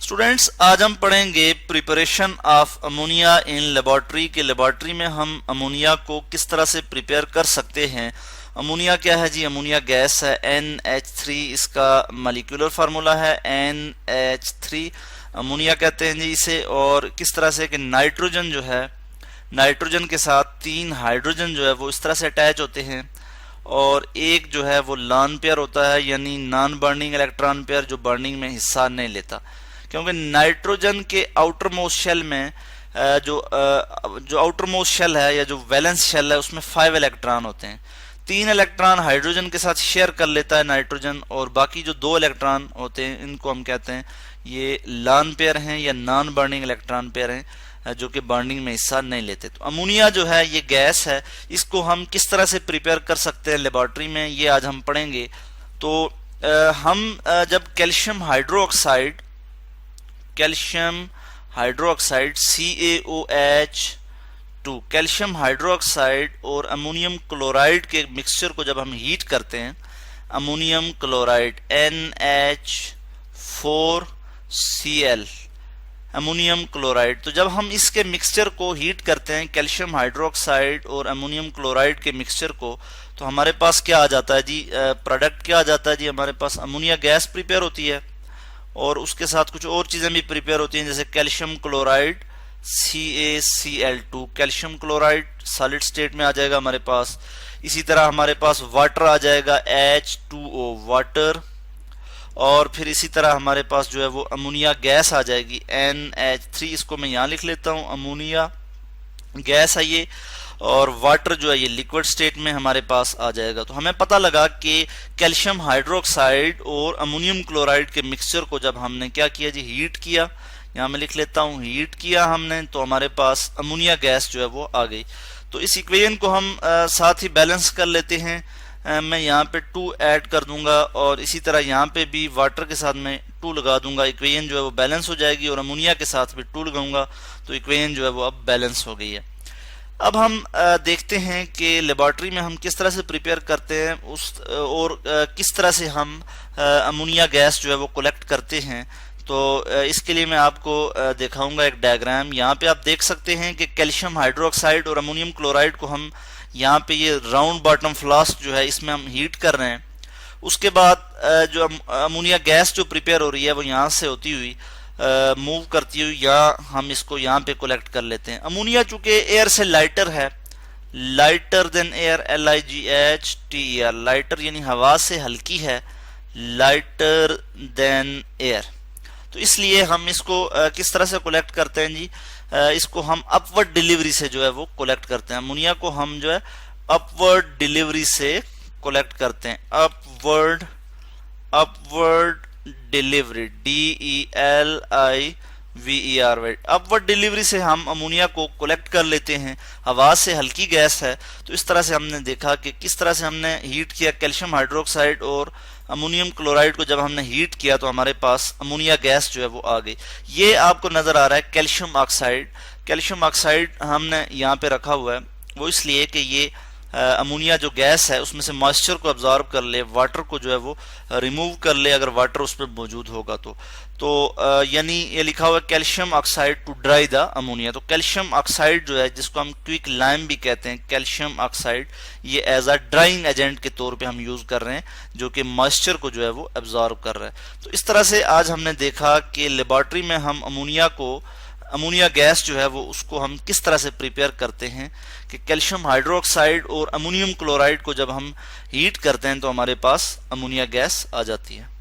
Students, आज हम पढ़ेंगे preparation of ammonia in laboratory के लेबोरेटरी में हम अमोनिया को किस तरह से प्रिपेयर कर सकते हैं। अमोनिया क्या है जी? अमोनिया गैस है, NH3 इसका मॉलिक्यूलर फार्मूला है, NH3 अमोनिया कहते हैं जी इसे। और किस तरह से कि नाइट्रोजन जो है, नाइट्रोजन के साथ 3 हाइड्रोजन जो है वो इस तरह से अटैच होते हैं और एक जो है वो लॉन पेयर होता है, यानी नॉन बर्निंग इलेक्ट्रॉन पेयर जो बर्निंग में हिस्सा नहीं लेता, क्योंकि नाइट्रोजन के आउटर मोस्ट शेल में जो आउटर मोस्ट शेल है या जो वैलेंस शेल है उसमें 5 इलेक्ट्रॉन होते हैं। 3 इलेक्ट्रॉन हाइड्रोजन के साथ शेयर कर लेता है नाइट्रोजन, और बाकी जो 2 इलेक्ट्रॉन होते हैं इनको हम कहते हैं ये लॉन पेयर हैं या नॉन बर्निंग इलेक्ट्रॉन पेयर हैं जो कि बर्निंग में हिस्सा नहीं लेते। तो अमोनिया जो है ये गैस है, इसको हम किस तरह से प्रिपेयर कर सकते हैं लेबोरेटरी में, ये आज हम पढ़ेंगे। तो हम जब calcium hydroxide CaOH2 calcium hydroxide और अमोनियम क्लोराइड के मिक्सचर को जब हम हीट करते हैं, ammonium chloride NH4Cl ammonium chloride, तो जब हम इसके मिक्सचर को हीट करते हैं कैल्शियम हाइड्रोक्साइड और अमोनियम क्लोराइड के मिक्सचर को, तो हमारे पास क्या आ जाता है जी? प्रोडक्ट क्या आ जाता है जी? हमारे पास अमोनिया गैस प्रिपेयर होती है और उसके साथ कुछ और चीजें भी प्रिपेयर होती हैं, जैसे calcium chloride CaCl2 calcium chloride solid state में आ जाएगा हमारे पास। इसी तरह हमारे पास वाटर आ जाएगा H2O वाटर, और फिर इसी तरह हमारे पास जो है वो अमोनिया गैस आ जाएगी NH3, इसको मैं यहाँ लिख लेता हूँ, अमोनिया गैस है ये, और वाटर जो है ये लिक्विड स्टेट में हमारे पास आ जाएगा। तो हमें पता लगा कि कैल्शियम हाइड्रोक्साइड और अमोनियम क्लोराइड के मिक्सचर को जब हमने क्या किया जी? हीट किया। यहाँ मैं लिख लेता हूँ हीट किया हमने, तो हमारे पास अमोनिया गैस जो है वो आ गई। तो इस इक्वेशन को हम साथ ही बैलेंस कर लेते हैं। मैं यहाँ पे 2 ऐड कर दूंगा और इसी तरह यहाँ पे भी वाटर के साथ मैं 2 लगा दूंगा, इक्वेशन जो है वो बैलेंस हो जाएगी, और अमोनिया के साथ भी 2 लगाऊंगा तो इक्वेशन जो है वो अब बैलेंस हो गई है। अब हम देखते हैं कि लेबोरेटरी में हम किस तरह से प्रिपेयर करते हैं और किस तरह से हम अमोनिया गैस जो है वो कलेक्ट करते हैं। तो इसके लिए मैं आपको दिखाऊंगा एक डायग्राम। यहाँ पे आप देख सकते हैं कि कैल्शियम हाइड्रोक्साइड और अमोनियम क्लोराइड को हम यहाँ पे ये राउंड बॉटम फ्लास्क जो है इसमें हम हीट कर रहे हैं। उसके बाद जो अमोनिया गैस जो प्रिपेयर हो रही है वो यहाँ से होती हुई मूव करती हुई यहाँ हम इसको यहाँ पे कलेक्ट कर लेते हैं। अमोनिया चूंकि एयर से लाइटर है, lighter than air, LIGHTER, lighter यानी हवा से हल्की है, लाइटर देन एयर। तो इसलिए हम इसको किस तरह से कलेक्ट करते हैं जी? इसको हम अपवर्ड डिलीवरी से जो है वो कलेक्ट करते हैं। अमोनिया को हम जो है अपवर्ड डिलीवरी से कलेक्ट करते हैं। Upward delivery, DELIVER, upward delivery से हम अमोनिया को कलेक्ट कर लेते हैं। हवा से हल्की गैस है, तो इस तरह से हमने देखा कि किस तरह से हमने हीट किया कैल्शियम हाइड्रोक्साइड और अमोनियम क्लोराइड को। जब हमने हीट किया तो हमारे पास अमोनिया गैस जो है वो आ गई। ये आपको नजर आ रहा है कैल्शियम ऑक्साइड। कैल्शियम ऑक्साइड हमने यहाँ पे रखा हुआ है, वो इसलिए कि ये अमोनिया जो गैस है उसमें से मॉइस्चर को अब्जॉर्ब कर ले, वाटर को जो है वो रिमूव कर ले अगर वाटर उस पर मौजूद होगा तो यानी ये लिखा हुआ है calcium oxide to dry the ammonia. तो कैल्शियम ऑक्साइड जो है जिसको हम क्विक लाइम भी कहते हैं, कैल्शियम ऑक्साइड ये एज अ ड्राइंग एजेंट के तौर पे हम यूज कर रहे हैं, जो कि मॉइस्चर को जो है वो एब्जॉर्ब कर रहा है। तो इस तरह से आज हमने देखा कि लेबोरेटरी में हम अमोनिया गैस जो है वो उसको हम किस तरह से प्रिपेयर करते हैं कि कैल्शियम हाइड्रोक्साइड और अमोनियम क्लोराइड को जब हम हीट करते हैं तो हमारे पास अमोनिया गैस आ जाती है।